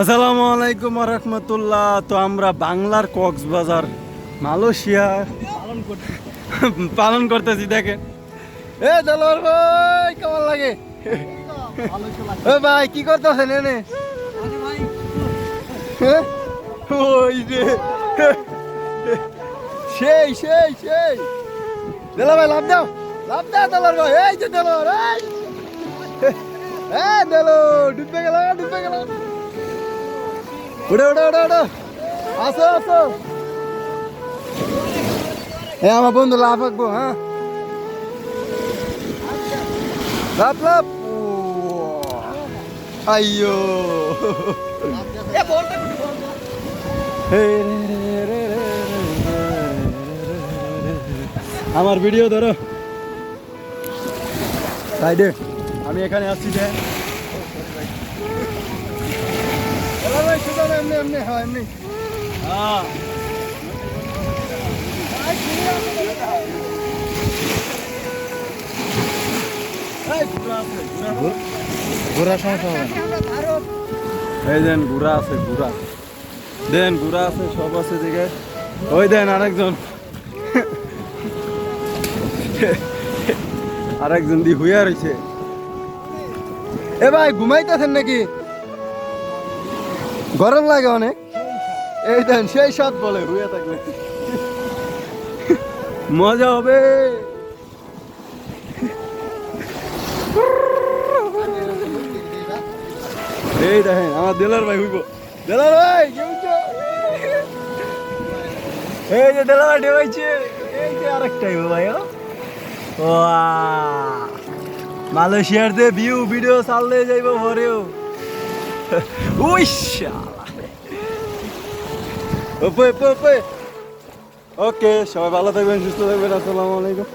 আসসালামু আলাইকুম রহমতুল্লাহ। তো আমরা বাংলার কক্সবাজার মালয়েশিয়া পালন করতেছি। দেখেন এ দেলোয়ার ভাই, কেমন লাগে? এ ভাই কি করতেছেন এনে? ওই যে সেই সেই সেই দেলা ভাই, লাভ দাও লাভ দাও দেলোয়ার ভাই। এই যে দেলোয়ার, এই দেলো ডুবে গেল ডুবে গেল। উঠে উঠে উঠে উঠে আসো আসো। আমার বন্ধু লাভ আঁকবো। হ্যাঁ, লাভ লাভ। আইয়ো আমার ভিডিও ধরো সাইডে, আমি এখানে আসছি যে এমনি এমনি হয় এমনি। ঘোরা সমস্যা হবে না। এই দেন ঘোরা আছে, ঘোরা দেন, ঘোরা আছে, সব আছে দিকে। ওই দেন আরেকজন আরেকজন দি হুইয়া রয়েছে। এ ভাই ঘুমাইতেছেন নাকি? গরম লাগে অনেক। এই দেন সেই সাত বলে হুইয়া থাকলে মজা হবে। এই দেখেন আমার দেলার ভাই হইব। দেলার ভাই এই যে দেলার ভাই ঢেউছে। এই যে আরেকটা হইব ভাই। মালয়েশিয়ার যে ভিউ ভিডিও চাললে যাইব ভরেও। ওকে, সবাই ভালো থাকবেন, সুস্থ থাকবেন। আসসালামু আলাইকুম।